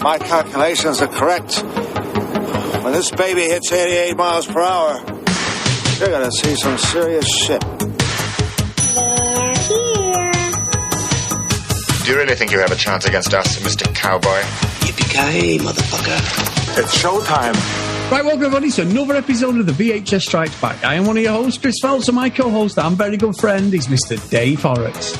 my calculations are correct, when this baby hits 88 miles per hour, you're gonna see some serious shit. They're here. Do you really think you have a chance against us, Mr. Cowboy? Yippee-ki-yay, motherfucker. It's showtime. Right, welcome everybody to another episode of the VHS Strikes Back. I am one of your hosts, Chris Phelps, and my co-host and very good friend is Mr. Dave Horrocks.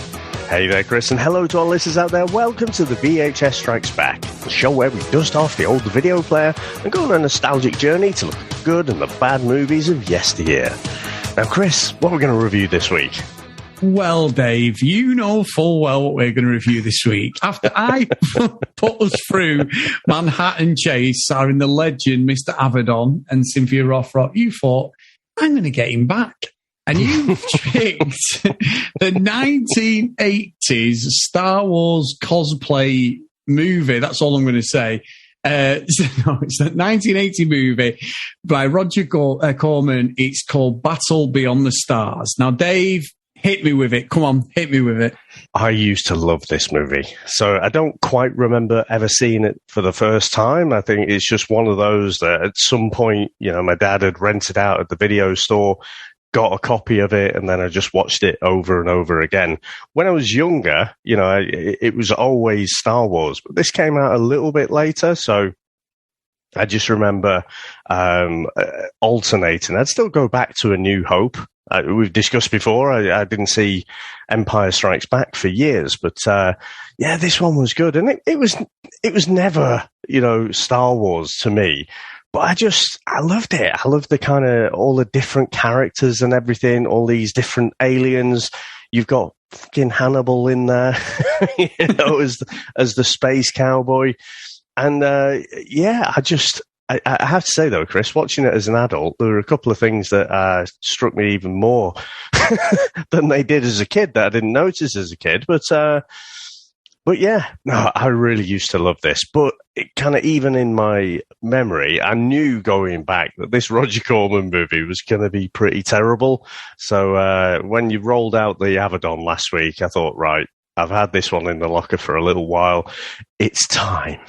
Hey there, Chris, and hello to our listeners out there. Welcome to the VHS Strikes Back, the show where we dust off the old video player and go on a nostalgic journey to look at the good and the bad movies of yesteryear. Now, Chris, what are we going to review this week? Well, Dave, you know full well what we're going to review this week. After I put us through Manhattan Chase, starring the legend Mr. Avedon and Cynthia Rothrock, you thought, I'm going to get him back. And you picked the 1980s Star Wars cosplay movie. That's all I'm going to say. It's a 1980 movie by Roger Corman. It's called Battle Beyond the Stars. Now, Dave, hit me with it. Come on, hit me with it. I used to love this movie. So I don't quite remember ever seeing it for the first time. I think it's just one of those that at some point, you know, my dad had rented out at the video store, got a copy of it, and then I just watched it over and over again. When I was younger, you know, it was always Star Wars, but this came out a little bit later, so I just remember alternating. I'd still go back to A New Hope. We've discussed before, I didn't see Empire Strikes Back for years, but yeah, this one was good. And it was never, you know, Star Wars to me. But I loved it. I loved the kind of all the different characters and everything, all these different aliens. You've got fucking Hannibal in there, you know, as the Space Cowboy. And yeah, I have to say though, Chris, watching it as an adult, there were a couple of things that struck me even more than they did as a kid that I didn't notice as a kid. But yeah, no, I really used to love this. But it kind of, even in my memory, I knew going back that this Roger Corman movie was going to be pretty terrible. So when you rolled out the Avedon last week, I thought, right, I've had this one in the locker for a little while. It's time.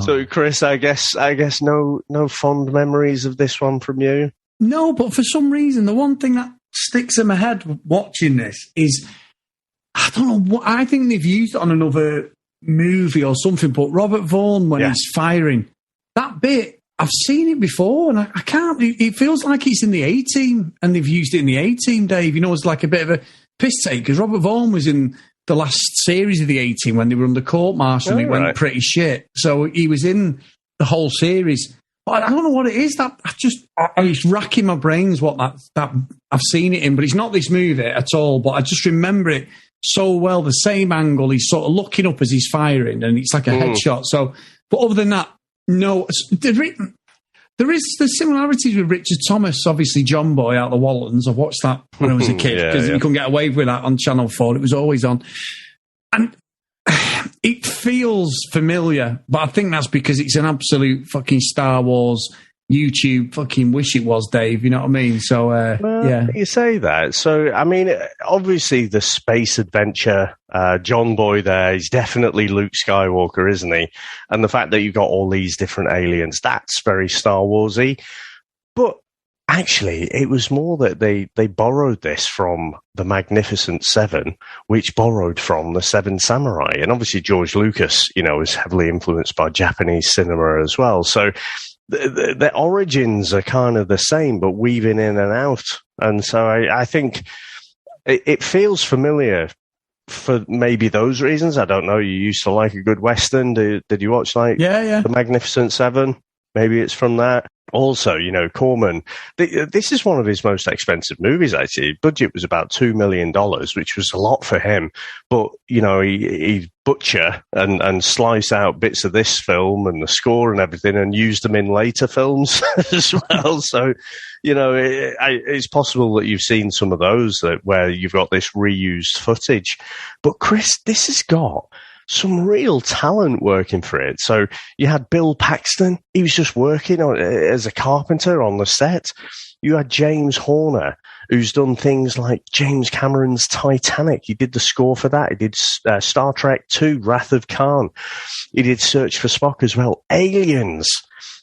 So, Chris, I guess no fond memories of this one from you? No, but for some reason, the one thing that sticks in my head watching this is, I don't know what, I think they've used it on another movie or something, but Robert Vaughn, when he's firing, that bit, I've seen it before, and I can't, it feels like it's in the A-Team, and they've used it in the A-Team, Dave. You know, it's like a bit of a piss take, because Robert Vaughn was in the last series of the A-Team when they were under court-martial, and it went pretty shit. So he was in the whole series. But I don't know what it is. That it's racking my brains what that I've seen it in, but it's not this movie at all. But I just remember it so well. The same angle, he's sort of looking up as he's firing, and it's like a headshot. So, but other than that, no. There is the similarities with Richard Thomas, obviously John Boy out of the Wallens. I watched that when I was a kid because you couldn't get away with that on Channel 4. It was always on. And it feels familiar, but I think that's because it's an absolute fucking Star Wars YouTube fucking wish it was, Dave. You know what I mean? So, yeah. You say that. So, I mean, obviously the space adventure, John Boy there, he's definitely Luke Skywalker, isn't he? And the fact that you've got all these different aliens, that's very Star Wars-y. But actually, it was more that they borrowed this from the Magnificent Seven, which borrowed from the Seven Samurai. And obviously George Lucas, you know, was heavily influenced by Japanese cinema as well. So the origins are kind of the same, but weaving in and out. And so I think it feels familiar for maybe those reasons. I don't know. You used to like a good Western. Did you watch the Magnificent Seven? Maybe it's from that. Also, you know, Corman, this is one of his most expensive movies, actually. Budget was about $2 million, which was a lot for him. But, you know, he butcher and slice out bits of this film and the score and everything and use them in later films as well. So, you know, it's possible that you've seen some of those where you've got this reused footage. But, Chris, this has got some real talent working for it. So you had Bill Paxton. He was just working as a carpenter on the set. You had James Horner, who's done things like James Cameron's Titanic. He did the score for that. He did Star Trek II, Wrath of Khan. He did Search for Spock as well. Aliens,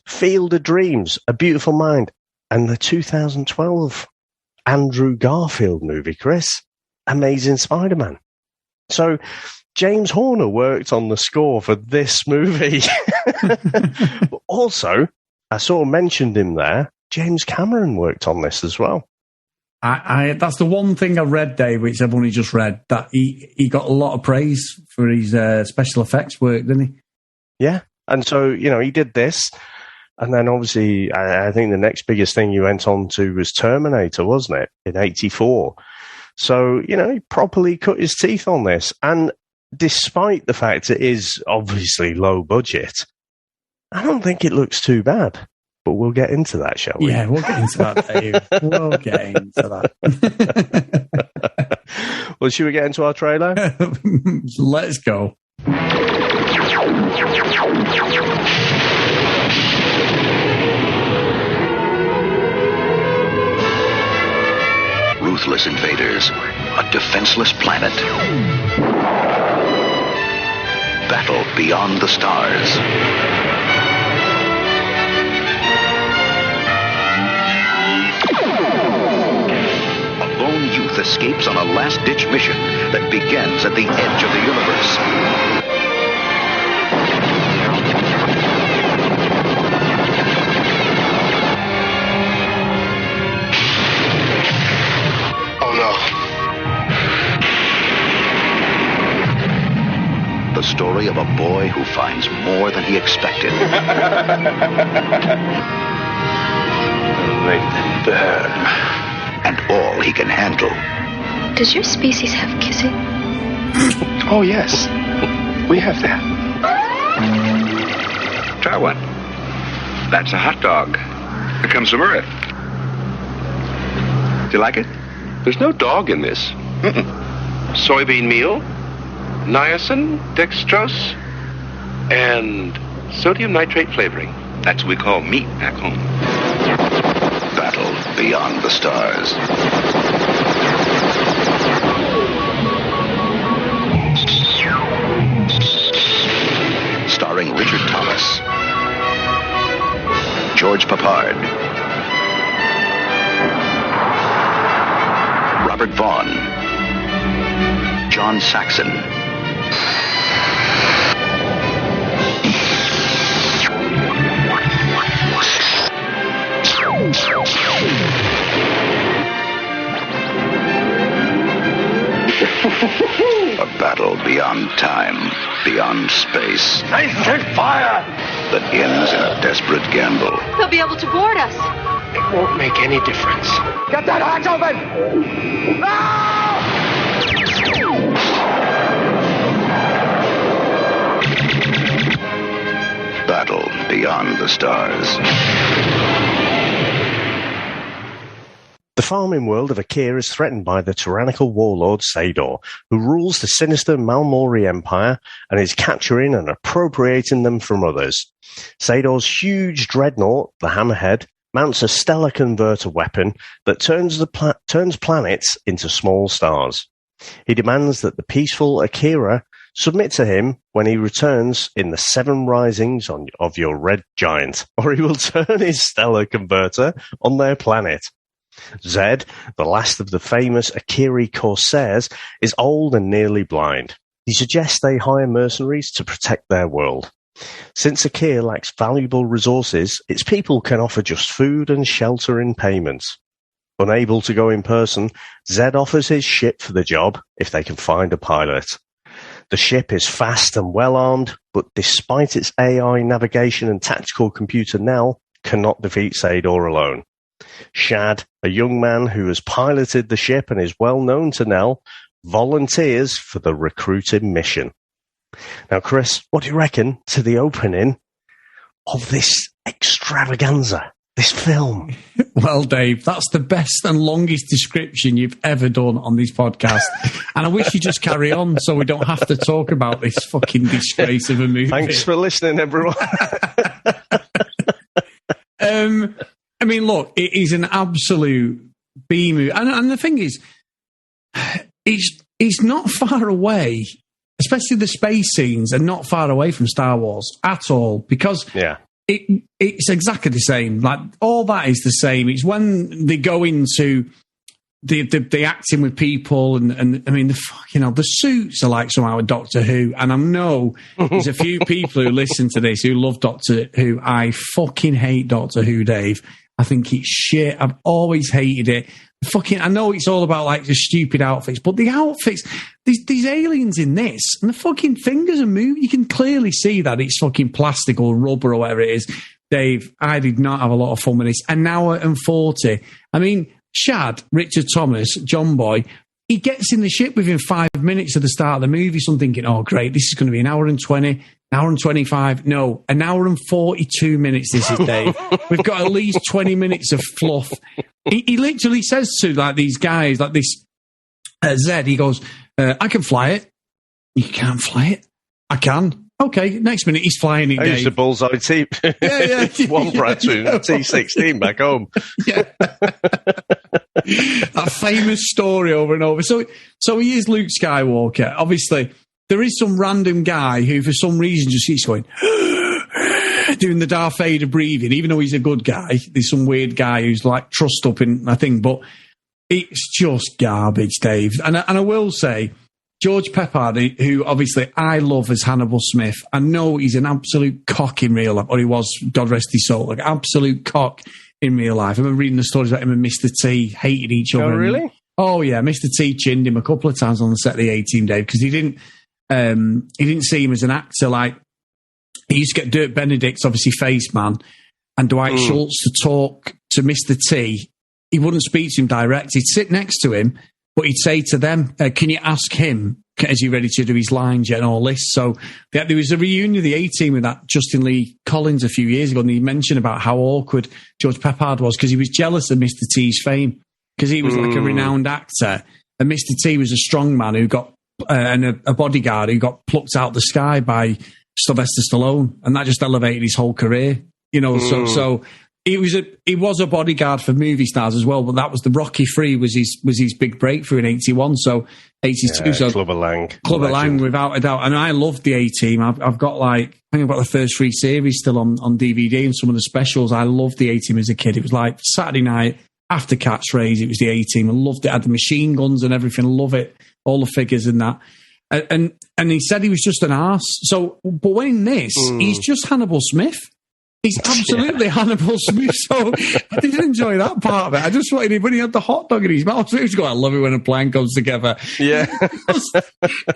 Field of Dreams, A Beautiful Mind, and the 2012 Andrew Garfield movie, Chris, Amazing Spider-Man. So James Horner worked on the score for this movie. But also, I sort of mentioned him there, James Cameron worked on this as well. That's the one thing I read, Dave, which I've only just read, that he got a lot of praise for his special effects work, didn't he? Yeah. And so, he did this. And then obviously, I think the next biggest thing you went on to was Terminator, wasn't it? In 1984. So, he properly cut his teeth on this. And despite the fact it is obviously low budget, I don't think it looks too bad. But we'll get into that, shall we? Yeah, we'll get into that, Dave. We'll get into that. Well, should we get into our trailer? Let's go. Ruthless invaders, a defenseless planet. Battle beyond the stars. A lone youth escapes on a last-ditch mission that begins at the edge of the universe. The story of a boy who finds more than he expected. Make them burn. And all he can handle. Does your species have kissing? Oh, yes. We have that. Try one. That's a hot dog. It comes from Earth. Do you like it? There's no dog in this. Soybean meal, niacin, dextrose, and sodium nitrate flavoring. That's what we call meat back home. Battle beyond the stars. Starring Richard Thomas, George Peppard, Robert Vaughn, John Saxon, a battle beyond time, beyond space. Nice trick fire! That ends in a desperate gamble. They'll be able to board us. It won't make any difference. Get that hatch open! Battle beyond the stars. The farming world of Akira is threatened by the tyrannical warlord Sador, who rules the sinister Malmori Empire and is capturing and appropriating them from others. Sador's huge dreadnought, the Hammerhead, mounts a stellar converter weapon that turns planets into small stars. He demands that the peaceful Akira submit to him when he returns in the 7 risings of your red giant, or he will turn his stellar converter on their planet. Zed, the last of the famous Akiri corsairs, is old and nearly blind. He suggests they hire mercenaries to protect their world. Since Akir lacks valuable resources, its people can offer just food and shelter in payment. Unable to go in person, Zed offers his ship for the job if they can find a pilot. The ship is fast and well-armed, but despite its AI navigation and tactical computer Nell, cannot defeat Sador alone. Shad, a young man who has piloted the ship and is well known to Nell, volunteers for the recruiting mission. Now, Chris, what do you reckon to the opening of this extravaganza? this film. Well, Dave, that's the best and longest description you've ever done on this podcast. And I wish you just carry on so we don't have to talk about this fucking disgrace of a movie. Thanks for listening, everyone. I mean, look, it is an absolute B movie. And the thing is, it's not far away, especially the space scenes are not far away from Star Wars at all, because it's exactly the same. Like, all that is the same. It's when they go into the acting with people, and I mean, the suits are like somehow a Doctor Who. And I know there's a few people who listen to this who love Doctor Who. I fucking hate Doctor Who, Dave. I think it's shit. I've always hated it. I know it's all about like the stupid outfits, but the outfits, these aliens in this, and the fucking fingers are moving. You can clearly see that it's fucking plastic or rubber or whatever it is. Dave, I did not have a lot of fun with this. An hour and 40. I mean, Shad, Richard Thomas, John Boy, he gets in the ship within 5 minutes of the start of the movie. So I'm thinking, oh, great, this is going to be an hour and 20, an hour and 25. No, an hour and 42 minutes this is, Dave. We've got at least 20 minutes of fluff. He literally says to like these guys, like this Zed, he goes, I can fly it. You can't fly it? I can. Okay, next minute he's flying it. I used to bullseye T. Yeah. One platoon, T-16 back home. Yeah. That famous story over and over. So he is Luke Skywalker. Obviously, there is some random guy who, for some reason, just keeps going, doing the Darth Vader breathing, even though he's a good guy. There's some weird guy who's like trussed up in my thing, but it's just garbage, Dave. And I will say, George Peppard, who obviously I love as Hannibal Smith, I know he's an absolute cock in real life, or he was, God rest his soul, like absolute cock in real life. I remember reading the stories about him and Mr. T hated each other. Oh, really? Oh, yeah. Mr. T chinned him a couple of times on the set of the A-Team, Dave, because he didn't see him as an actor. Like, he used to get Dirk Benedict's, obviously, face man, and Dwight Schultz to talk to Mr. T. He wouldn't speak to him direct. He'd sit next to him, but he'd say to them, can you ask him, is he ready to do his lines yet and all this? So there was a reunion of the A-Team with that Justin Lee Collins a few years ago, and he mentioned about how awkward George Peppard was because he was jealous of Mr. T's fame because he was like a renowned actor, and Mr. T was a strong man who got, and a bodyguard who got plucked out of the sky by Sylvester Stallone, and that just elevated his whole career, you know. So he was a bodyguard for movie stars as well, but that was the Rocky 3 was his big breakthrough in 81, so 82. So Clubber Lang, without a doubt. And I loved the A-Team. I've got I think I've got the first 3 series still on DVD and some of the specials. I loved the A-Team as a kid. It was like Saturday night after catchphrase. It was the A-Team. I loved it. I had the machine guns and everything. I love it. All the figures and that. And he said he was just an arse. So, but when in this, he's just Hannibal Smith. He's absolutely Hannibal Smith. So I didn't enjoy that part of it. I just wanted him when he had the hot dog in his mouth. So he was going, I love it when a plan comes together. Yeah.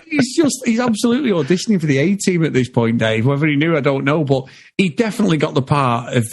He's absolutely auditioning for the A-Team at this point, Dave. Whether he knew, I don't know. But he definitely got the part of,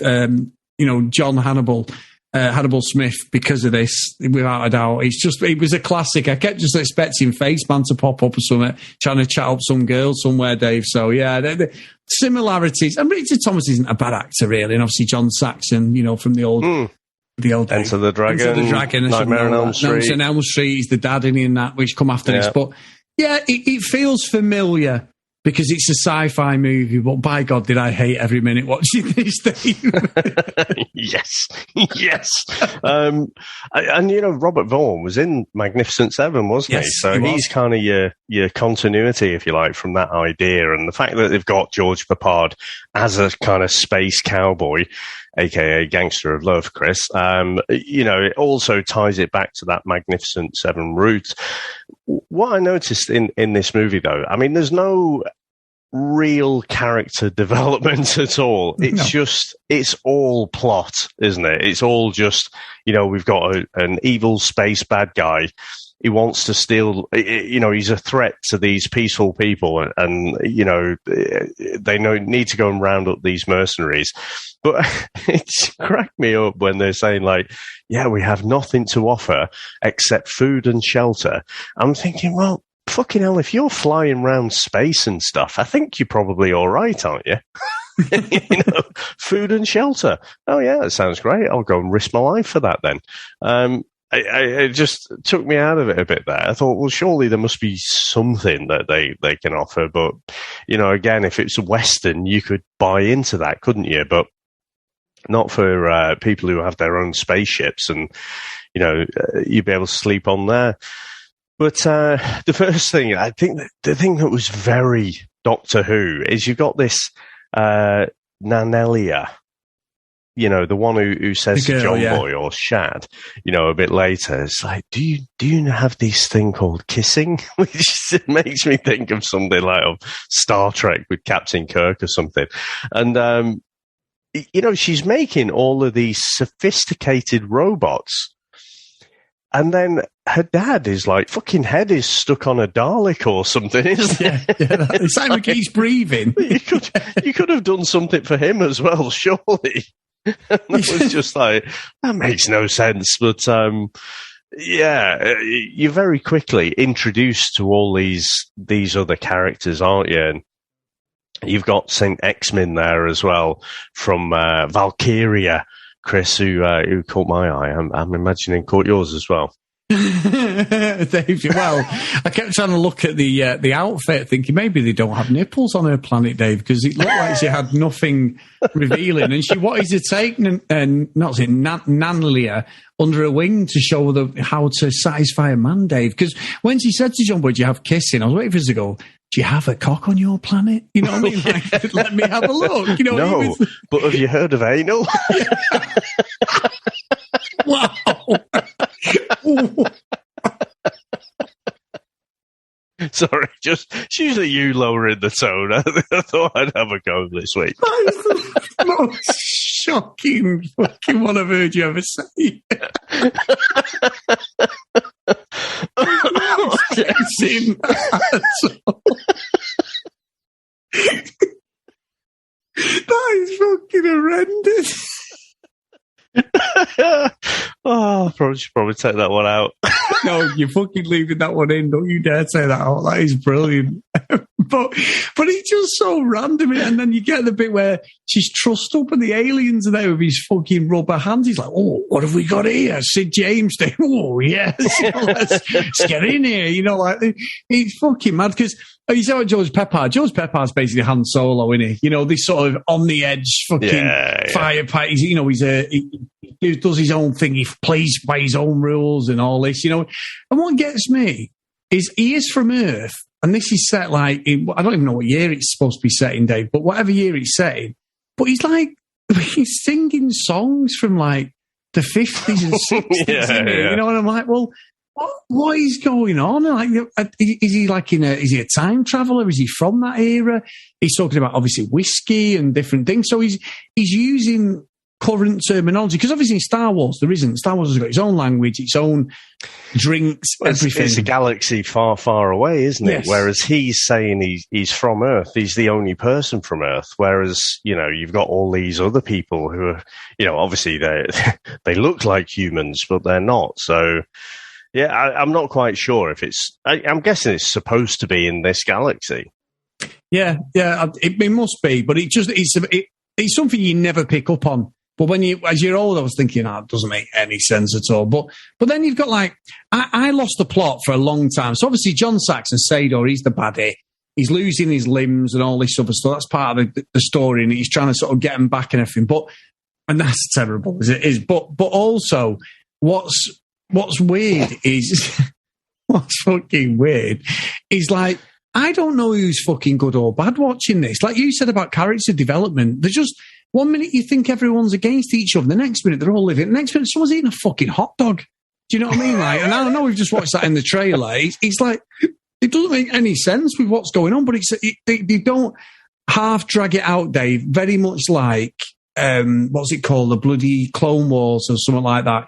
John Hannibal Smith because of this, without a doubt. It was a classic. I kept just expecting Faceman to pop up or something, trying to chat up some girl somewhere, Dave. So, yeah, the similarities. And Richard Thomas isn't a bad actor, really. And obviously John Saxon, from the old Enter the Dragon, Nightmare on Elm Street. Nightmare on Elm Street, he's the dad in that, which come after this. But, yeah, it feels familiar because it's a sci-fi movie, but by God, did I hate every minute watching this thing. Yes. And Robert Vaughn was in Magnificent Seven, wasn't he? So he's kind of your continuity, if you like, from that idea. And the fact that they've got George Peppard as a kind of space cowboy, aka Gangster of Love, Chris, it also ties it back to that Magnificent Seven route. What I noticed in this movie, though, I mean, there's no real character development at all. It's all plot, isn't it? It's all just, we've got an evil space bad guy. He wants to steal, he's a threat to these peaceful people and they need to go and round up these mercenaries. But it's cracked me up when they're saying we have nothing to offer except food and shelter. I'm thinking, well, fucking hell, if you're flying around space and stuff, I think you're probably all right, aren't you? Food and shelter. Oh yeah, that sounds great. I'll go and risk my life for that then. It just took me out of it a bit there. I thought, well, surely there must be something that they can offer. But, again, if it's a Western, you could buy into that, couldn't you? But not for people who have their own spaceships and, you'd be able to sleep on there. But the first thing, I think the thing that was very Doctor Who is you've got this Nanelia, the one who says to John Boy or Shad, a bit later, it's like, do you have this thing called kissing? Which makes me think of something like Star Trek with Captain Kirk or something. And, she's making all of these sophisticated robots. And then her dad is like, fucking head is stuck on a Dalek or something, isn't it? Yeah, it's like he's breathing. You could have done something for him as well, surely. That was just like, that makes no sense. But, you're very quickly introduced to all these other characters, aren't you? And you've got Saint-Exmin there as well from Valkyrie, Chris, who caught my eye. I'm imagining caught yours as well. Dave, well, I kept trying to look at the outfit, thinking maybe they don't have nipples on her planet, Dave, because it looked like she had nothing revealing, and she wanted to take Nanlia under her wing to show how to satisfy a man, Dave. Because when she said to John Boy, "Do you have kissing?" I was waiting for her to go, "Do you have a cock on your planet?" You know what I mean? Like, let me have a look. No, but have you heard of anal? Wow. Sorry, it's usually you lowering the tone. I thought I'd have a go this week. That's the most shocking fucking one I've heard you ever say. I've seen that. That is fucking horrendous. I should probably take that one out. No, you're fucking leaving that one in. Don't you dare say that out. That is brilliant. but it's just so random. And then you get the bit where she's trussed up and the aliens are there with his fucking rubber hands. He's like, "Oh, what have we got here? Sid James Day. Oh, yes. Let's get in here." It's fucking mad because you say about George Peppard. George Peppard's basically Han Solo, isn't he? This sort of on the edge fucking firefighter. He does his own thing. He plays by his own rules and all this, And what gets me is he is from Earth, and this is set I don't even know what year it's supposed to be set in, Dave, but whatever year it's set in. But he's singing songs from the 50s and 60s, and I'm like, well, what is going on? Is he is he a time traveler? Is he from that era? He's talking about obviously whiskey and different things. So he's using current terminology, because obviously in Star Wars there isn't. Star Wars has got its own language, its own drinks, everything. It's a galaxy far, far away, isn't it? Yes. Whereas he's saying he's from Earth. He's the only person from Earth. Whereas, you've got all these other people who are, obviously they look like humans, but they're not. So, yeah, I'm not quite sure if it's... I'm guessing it's supposed to be in this galaxy. Yeah, it must be, but it's something you never pick up on. But as you're old, I was thinking, it doesn't make any sense at all. But then you've got I lost the plot for a long time. So obviously John Saxon, Sador, he's the baddie. He's losing his limbs and all this other stuff. That's part of the story, and he's trying to sort of get him back and everything. And that's terrible as it is. But also, what's weird is what's fucking weird is I don't know who's fucking good or bad watching this. Like you said about character development, they're just... One minute you think everyone's against each other, the next minute they're all living. The next minute someone's eating a fucking hot dog. Do you know what I mean? And I don't know, we've just watched that in the trailer. It's like, it doesn't make any sense with what's going on, but they don't half drag it out, Dave. Very much like, what's it called? The bloody Clone Wars or something like that.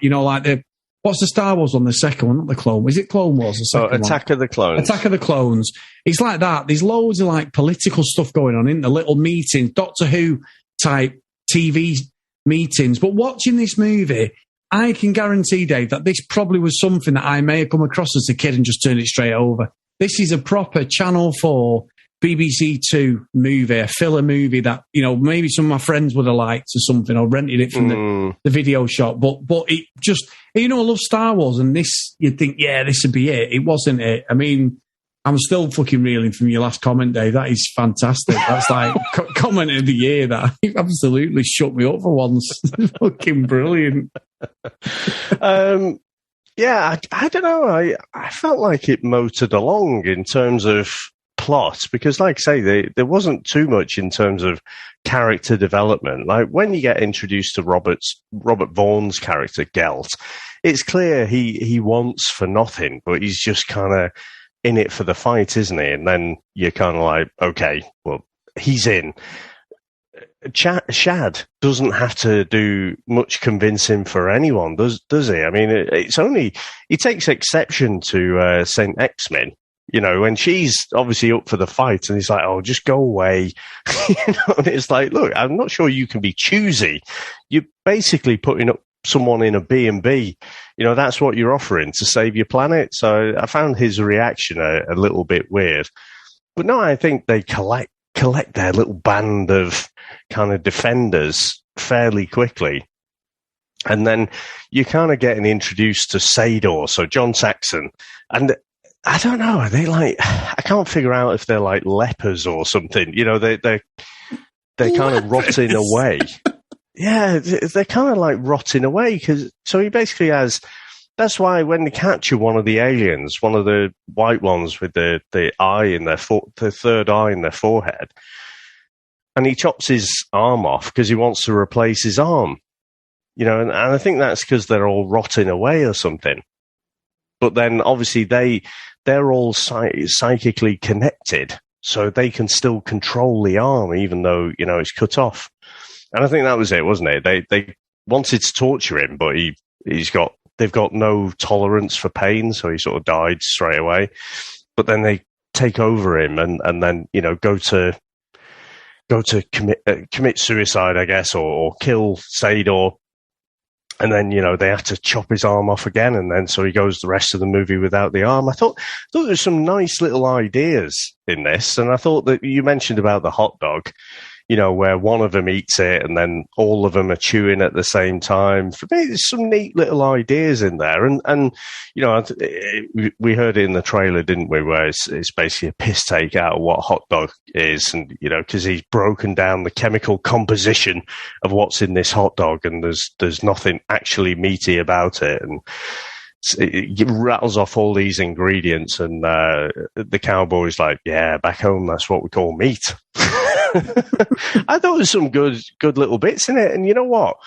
What's the Star Wars one? The second one, not the Clone. Is it Clone Wars? The second one? Attack of the Clones. Attack of the Clones. It's like that. There's loads of political stuff going on in the little meetings, Doctor Who type TV meetings. But watching this movie, I can guarantee, Dave, that this probably was something that I may have come across as a kid and just turned it straight over. This is a proper Channel 4 BBC Two movie, a filler movie that, you know, maybe some of my friends would have liked or something, or rented it from the video shop. But it just, you know, I love Star Wars, and this, you'd think, yeah, this would be it. It wasn't it. I mean, I'm still fucking reeling from your last comment, Dave. That is fantastic. That's like comment of the year. That absolutely shut me up for once. Fucking brilliant. Yeah, I don't know. I felt like it motored along in terms of plot, because like I say, there wasn't too much in terms of character development. Like when you get introduced to Robert Vaughn's character, Gelt, it's clear he wants for nothing, but he's just kind of in it for the fight, isn't he? And then you're kind of like, okay, well, he's in. Shad doesn't have to do much convincing for anyone, does he? I mean, it's only, he takes exception to Saint-Exmin, you know, when she's obviously up for the fight, and he's like, oh, just go away. You know, and it's like, look, I'm not sure you can be choosy. You're basically putting up someone in a B&B. You know, that's what you're offering to save your planet. So I found his reaction a little bit weird. But no, I think they collect their little band of kind of defenders fairly quickly. And then you're kind of getting introduced to Sador, so John Saxon. And I don't know, are they like, I can't figure out if they're like lepers or something. You know, they're kind of rotting away. Yeah, they're kind of like rotting away, because so he basically has. That's why when they capture one of the aliens, one of the white ones with the eye in their the third eye in their forehead, and he chops his arm off because he wants to replace his arm. You know, and I think that's because they're all rotting away or something. But then obviously they're all psychically connected, so they can still control the arm even though, you know, it's cut off. And I think that was it, wasn't it? They wanted to torture him, but they've got no tolerance for pain, so he sort of died straight away. But then they take over him and then, you know, go to commit suicide, I guess, or kill Sador. And then, you know, they have to chop his arm off again, and then so he goes the rest of the movie without the arm. I thought there's some nice little ideas in this, and I thought that you mentioned about the hot dog, you know, where one of them eats it and then all of them are chewing at the same time. For me, there's some neat little ideas in there. And you know, we heard it in the trailer, didn't we, where it's basically a piss take out of what hot dog is. And, you know, because he's broken down the chemical composition of what's in this hot dog, and there's nothing actually meaty about it. And it rattles off all these ingredients, and the cowboy's like, yeah, back home, that's what we call meat. I thought there was some good little bits in it. And you know what?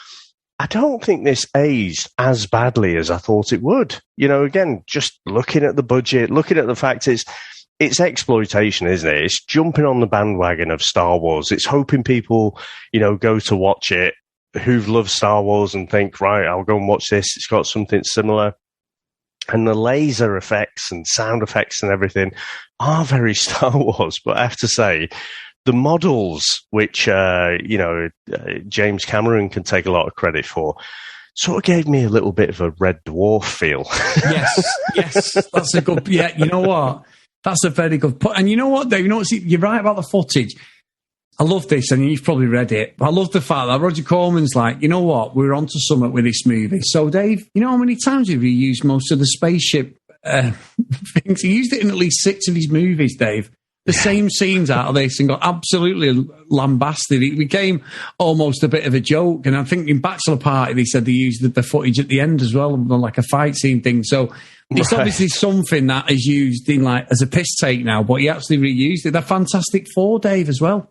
I don't think this aged as badly as I thought it would. You know, again, just looking at the budget, looking at the fact it's exploitation, isn't it? It's jumping on the bandwagon of Star Wars. It's hoping people, you know, go to watch it who've loved Star Wars and think, right, I'll go and watch this. It's got something similar. And the laser effects and sound effects and everything are very Star Wars. But I have to say, the models, which, you know, James Cameron can take a lot of credit for, sort of gave me a little bit of a Red Dwarf feel. Yes, that's a good, yeah, you know what? That's a very good point. And you know what, Dave, you know, you're right about the footage. I love this, and you've probably read it, but I love the fact that Roger Corman's like, you know what, we're onto something with this movie. So, Dave, you know how many times have you used most of the spaceship things? He used it in at least 6 of his movies, Dave. The same scenes out of this, and got absolutely lambasted. It became almost a bit of a joke. And I think in Bachelor Party, they said they used the footage at the end as well, like a fight scene thing. So it's obviously something that is used in like as a piss take now, but he actually reused it. The Fantastic Four, Dave, as well.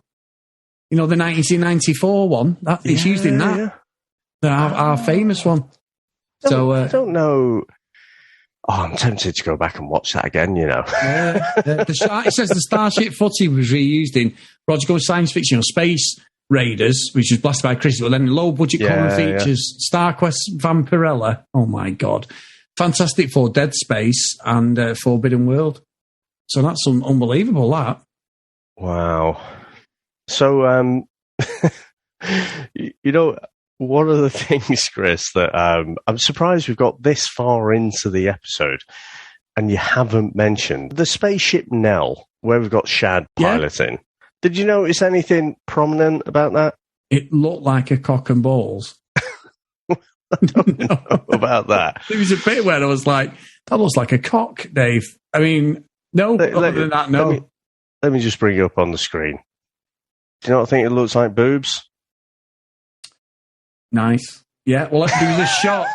You know, the 1994 one, it's used in that. Yeah. Our famous one. I don't know. Oh, I'm tempted to go back and watch that again, you know. It says the Starship footage was reused in Roger Corman's science fiction, Space Raiders, which was blasted by Chris, but then low-budget Corman features, StarQuest Vampirella, oh my God, Fantastic Four, Dead Space, and Forbidden World. So that's unbelievable, that. Wow. So, you know, one of the things, Chris, that I'm surprised we've got this far into the episode and you haven't mentioned the spaceship Nell. where we've got Shad piloting. Did you notice anything prominent about that? It looked like a cock and balls. I don't know about that. There was a bit where I was like, that looks like a cock, Dave. I mean, no, other than that, no. Let me just bring it up on the screen. Do you not think it looks like boobs? Nice. Yeah, well, there was a shot.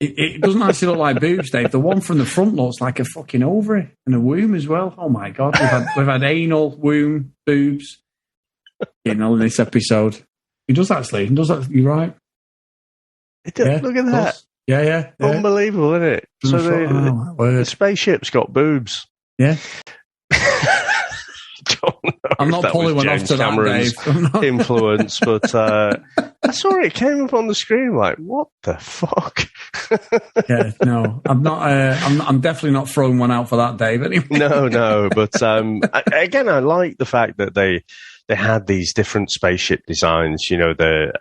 It doesn't actually look like boobs, Dave. The one from the front looks like a fucking ovary and a womb as well. Oh, my God. We've had anal, womb, boobs, in this episode. He does actually. You're right. Look at that. Yeah. Unbelievable, isn't it? So the spaceship's got boobs. Yeah. I'm not pulling one off to Cameron's that, Dave. influence, but I saw it came up on the screen. Like, what the fuck? Yeah, no, I'm not. I'm definitely not throwing one out for that, Dave. Anyway. No, but again, I like the fact that they had these different spaceship designs. You know, the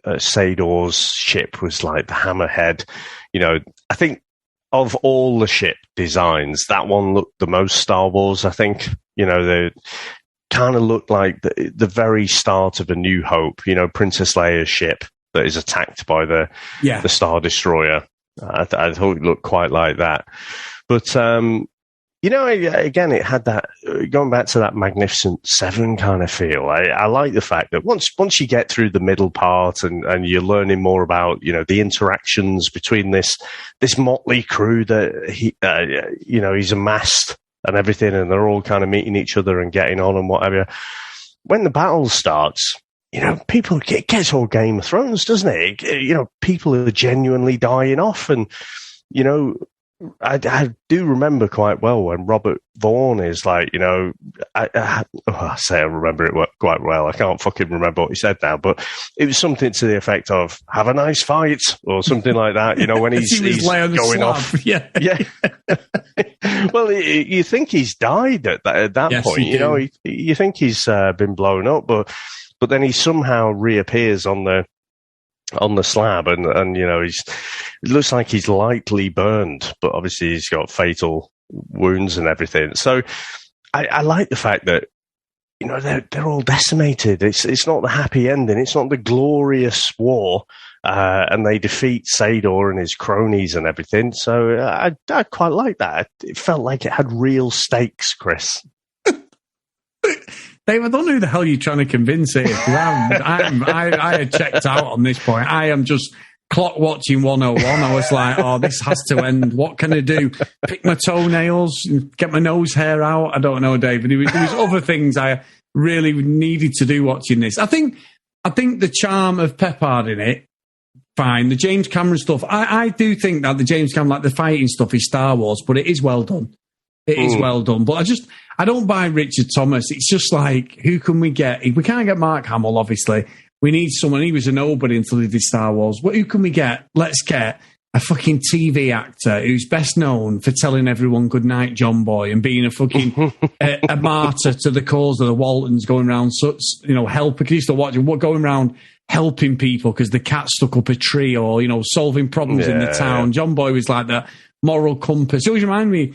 Sador's ship was like the hammerhead. You know, I think of all the ship designs, that one looked the most Star Wars, I think. You know, they kind of looked like the very start of A New Hope, you know, Princess Leia's ship that is attacked by the Star Destroyer. I thought it looked quite like that. But, you know, again, it had that, going back to that Magnificent Seven kind of feel. I like the fact that once you get through the middle part and you're learning more about, you know, the interactions between this motley crew that you know, he's amassed and everything, and they're all kind of meeting each other and getting on and whatever. When the battle starts, you know, it gets all Game of Thrones, doesn't it? You know, people are genuinely dying off, and, you know, I do remember quite well when Robert Vaughn is like, you know, I remember it quite well. I can't fucking remember what he said now, but it was something to the effect of "Have a nice fight" or something like that. You know, when he's going off. Yeah. Well, you think he's died at that point. You know, you think he's been blown up, but then he somehow reappears on the slab, and you know, it looks like he's lightly burned, but obviously he's got fatal wounds and everything. So I like the fact that, you know, they're all decimated. It's not the happy ending. It's not the glorious war, and they defeat Sador and his cronies and everything. So I quite like that. It felt like it had real stakes, Chris. Dave, I don't know who the hell you're trying to convince here. I had checked out on this point. I am just clock watching 101. I was like, oh, this has to end. What can I do? Pick my toenails, get my nose hair out? I don't know, Dave. There was other things I really needed to do watching this. I think the charm of Peppard in it, fine. The James Cameron stuff, I do think that the James Cameron, like the fighting stuff, is Star Wars, but it is well done. It is well done, but I don't buy Richard Thomas. It's just like, who can we get? We can't get Mark Hamill, obviously. We need someone. He was a nobody until he did Star Wars. Who can we get? Let's get a fucking TV actor who's best known for telling everyone good night, John Boy, and being a fucking a martyr to the cause of the Waltons, going around, you know, helping. He used to watch going around helping people because the cat stuck up a tree, or, you know, solving problems in the town. John Boy was like the moral compass. It always reminded me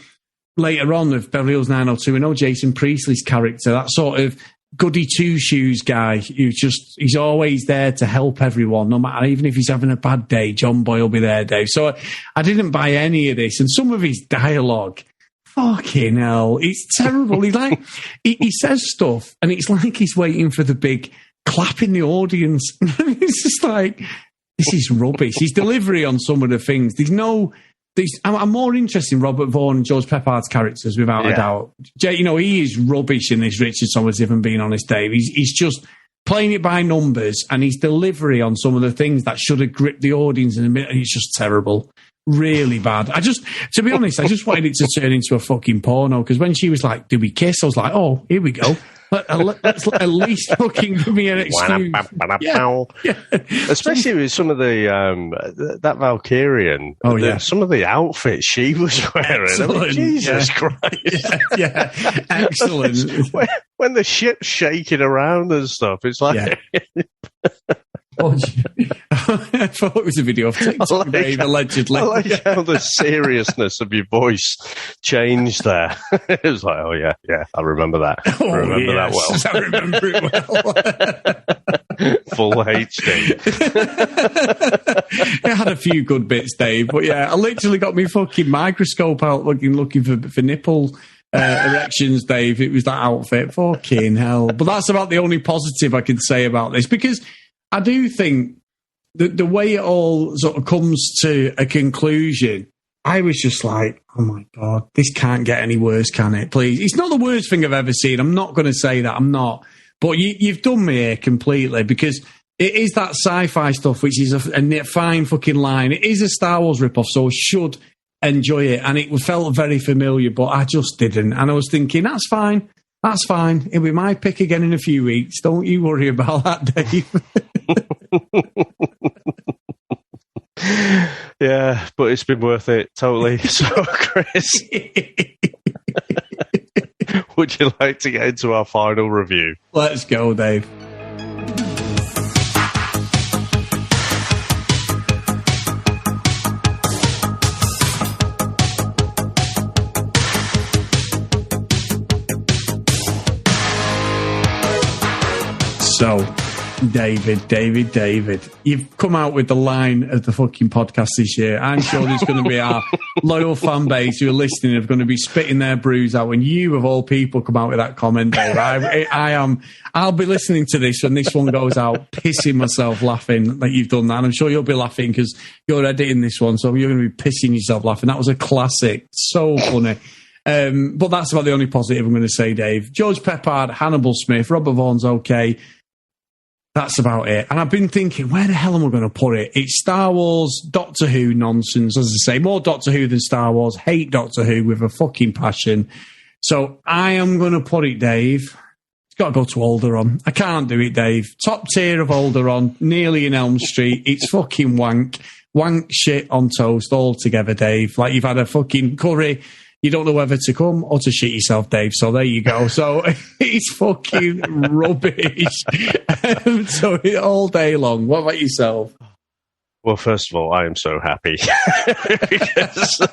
later on of Beverly Hills 90210, Jason Priestley's character, that sort of goody two-shoes guy he's always there to help everyone, no matter, even if he's having a bad day, John Boy will be there, Dave. So I didn't buy any of this, and some of his dialogue, fucking hell, it's terrible. He says stuff, and it's like he's waiting for the big clap in the audience. It's just like, this is rubbish. His delivery on some of the things, I'm more interested in Robert Vaughn and George Peppard's characters, without a doubt. You know, he is rubbish in this, Richard Thomas, if I'm being honest, Dave. He's just playing it by numbers, and his delivery on some of the things that should have gripped the audience in a minute, it's just terrible. Really bad. To be honest, I just wanted it to turn into a fucking porno, because when she was like, "Do we kiss?" I was like, "Oh, here we go. Let's at least fucking give me an excuse." Especially with some of that Valkyrian. Some of the outfits she was wearing. I mean, Jesus Christ. Excellent. When the ship's shaking around and stuff, it's like... I thought it was a video of TikTok, Dave, allegedly. I like how the seriousness of your voice changed there. It was like, oh, yeah, I remember that. I remember that well. I remember it well. Full HD. It had a few good bits, Dave, but yeah, I literally got my fucking microscope out looking for nipple erections, Dave. It was that outfit. Fucking hell. But that's about the only positive I can say about this, because I do think that the way it all sort of comes to a conclusion, I was just like, oh my God, this can't get any worse, can it? Please. It's not the worst thing I've ever seen. I'm not going to say that. I'm not. But you've done me here completely, because it is that sci-fi stuff, which is a fine fucking line. It is a Star Wars ripoff, so I should enjoy it. And it felt very familiar, but I just didn't. And I was thinking, that's fine. That's fine. It'll be my pick again in a few weeks. Don't you worry about that, Dave. Yeah, but it's been worth it, totally. So, Chris, would you like to get into our final review? Let's go, Dave. So, David, you've come out with the line of the fucking podcast this year. I'm sure there's going to be our loyal fan base who are listening are going to be spitting their brews out when you, of all people, come out with that comment, Dave. I'll be listening to this when this one goes out, pissing myself laughing that you've done that. And I'm sure you'll be laughing because you're editing this one, so you're going to be pissing yourself laughing. That was a classic. So funny. But that's about the only positive I'm going to say, Dave. George Peppard, Hannibal Smith, Robert Vaughn's okay. That's about it. And I've been thinking, where the hell am I going to put it? It's Star Wars, Doctor Who nonsense. As I say, more Doctor Who than Star Wars. Hate Doctor Who with a fucking passion. So I am going to put it, Dave. It's got to go to Alderaan. I can't do it, Dave. Top tier of Alderaan, nearly in Elm Street. It's fucking wank. Wank shit on toast all together, Dave. Like you've had a fucking curry. You don't know whether to come or to shit yourself, Dave. So there you go. So it's fucking rubbish. So all day long. What about yourself? Well, first of all, I am so happy. Because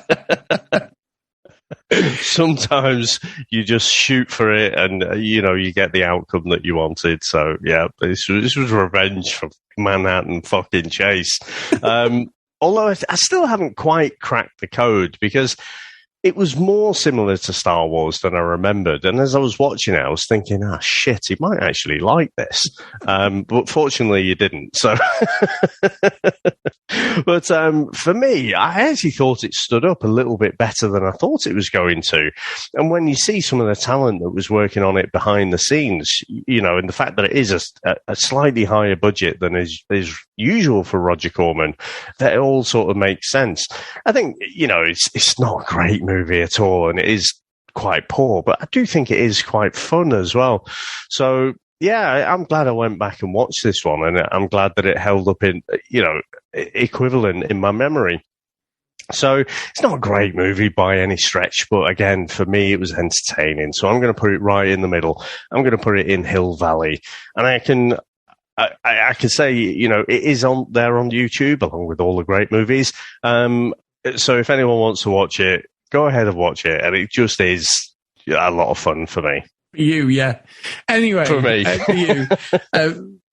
sometimes you just shoot for it and, you get the outcome that you wanted. So, yeah, this was revenge for Manhattan fucking Chase. Although I still haven't quite cracked the code, because it was more similar to Star Wars than I remembered. And as I was watching it, I was thinking, shit, he might actually like this. But fortunately, you didn't. So, but for me, I actually thought it stood up a little bit better than I thought it was going to. And when you see some of the talent that was working on it behind the scenes, and the fact that it is a slightly higher budget than is usual for Roger Corman, that it all sort of makes sense. I think, it's not a great movie at all, and it is quite poor, but I do think it is quite fun as well. So, yeah, I'm glad I went back and watched this one, and I'm glad that it held up in, equivalent in my memory. So it's not a great movie by any stretch, but again, for me, it was entertaining. So I'm going to put it right in the middle. I'm going to put it in Hill Valley, and I can say, it is on there on YouTube along with all the great movies. So if anyone wants to watch it, go ahead and watch it. And it just is a lot of fun for me. You, yeah. Anyway, for me.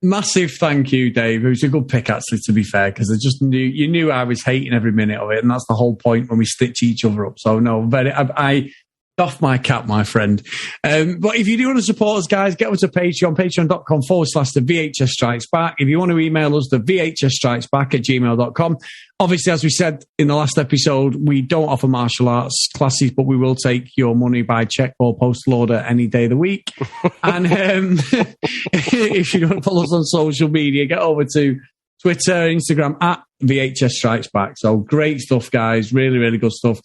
Massive thank you, Dave. It was a good pick, actually, to be fair, because you knew I was hating every minute of it, and that's the whole point when we stitch each other up. So no, I off my cap, my friend. But if you do want to support us, guys, get over to Patreon, patreon.com/thevhsstrikesback. If you want to email us, thevhsstrikesback@gmail.com. Obviously, as we said in the last episode, we don't offer martial arts classes, but we will take your money by check or postal order any day of the week. And if you don't follow us on social media, get over to Twitter, Instagram, @VHSStrikesback. So great stuff, guys. Really, really good stuff.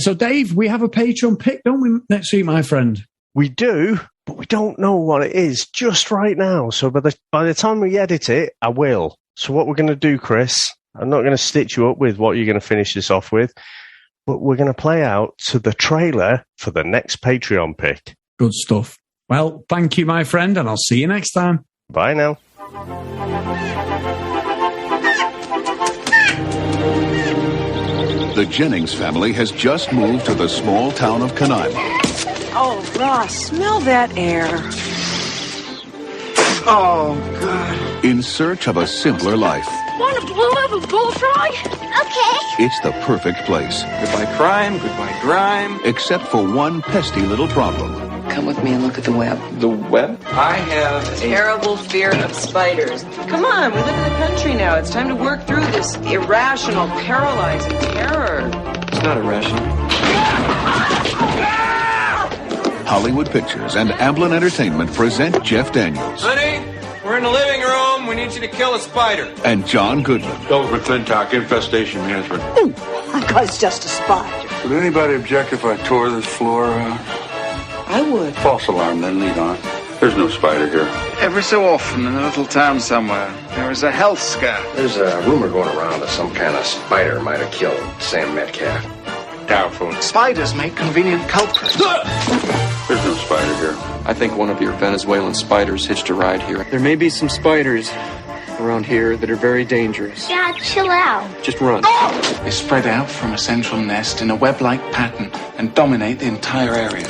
So, Dave, we have a Patreon pick, don't we, next week, my friend? We do, but we don't know what it is just right now. So by the time we edit it, I will. So what we're going to do, Chris, I'm not going to stitch you up with what you're going to finish this off with, but we're going to play out to the trailer for the next Patreon pick. Good stuff. Well, thank you, my friend, and I'll see you next time. Bye now. The Jennings family has just moved to the small town of Canaima. Oh, Ross, smell that air. Oh, God. In search of a simpler life. Want a blue of a bullfrog? Okay. It's the perfect place. Goodbye crime, goodbye grime. Except for one pesky little problem. Come with me and look at the web. The web? I have a terrible fear of spiders. Come on, we live in the country now. It's time to work through this irrational, paralyzing terror. It's not irrational. Hollywood Pictures and Amblin Entertainment present Jeff Daniels. Honey, we're in the living room. We need you to kill a spider. And John Goodman. Dover McClintock, Infestation Management. Ooh, I thought it's just a spider. Would anybody object if I tore this floor out? I would. False alarm, then lead on. There's no spider here. Every so often in a little town somewhere, there is a health scare. There's a rumor going around that some kind of spider might have killed Sam Metcalf. Doubtful. Spiders make convenient culprits. There's no spider here. I think one of your Venezuelan spiders hitched a ride here. There may be some spiders around here that are very dangerous. Dad, chill out. Just run. They spread out from a central nest in a web-like pattern and dominate the entire area.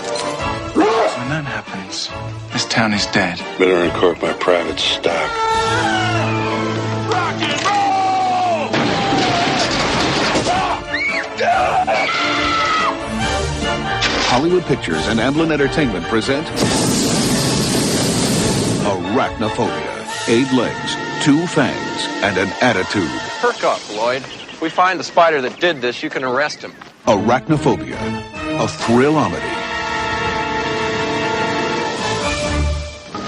When that happens, this town is dead. Better uncork my private stock. Rock and roll! Hollywood Pictures and Amblin Entertainment present Arachnophobia. 8 legs, 2 fangs, and an attitude. Perk up, Lloyd. If we find the spider that did this, you can arrest him. Arachnophobia. A thrill-omedy.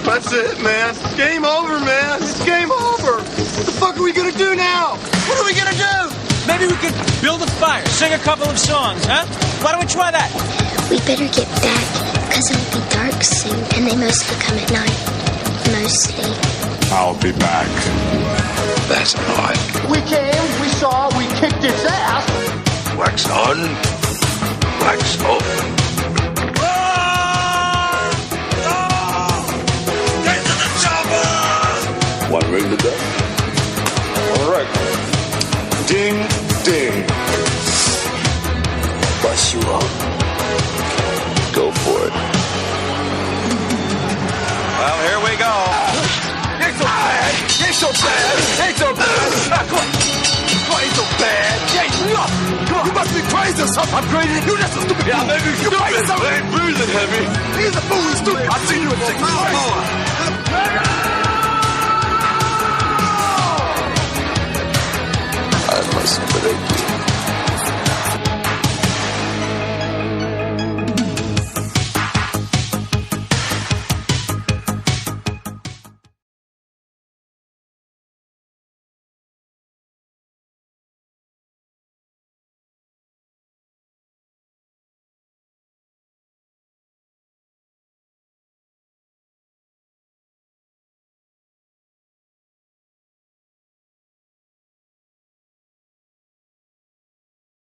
That's it, man. Game over, man. It's game over. What the fuck are we gonna do now? What are we gonna do? Maybe we could build a fire, sing a couple of songs, huh? Why don't we try that? We better get back, because it'll be dark soon, and they mostly come at night. Mostly. I'll be back. That's odd. We came, we saw, we kicked its ass. Wax on, wax off. One ring to go. All right. Ding, ding. Bust you up. Go for it. Well, here we go. Ain't so bad. Ain't so bad. Ain't so bad. Come on, ain't so bad. Ain't nothing. Come on, you must be crazy or something. I'm crazy. You just a stupid. Yeah, maybe you crazy. I ain't breathing heavy. He's a fool. He's stupid. I see you in 6 months. I must break you.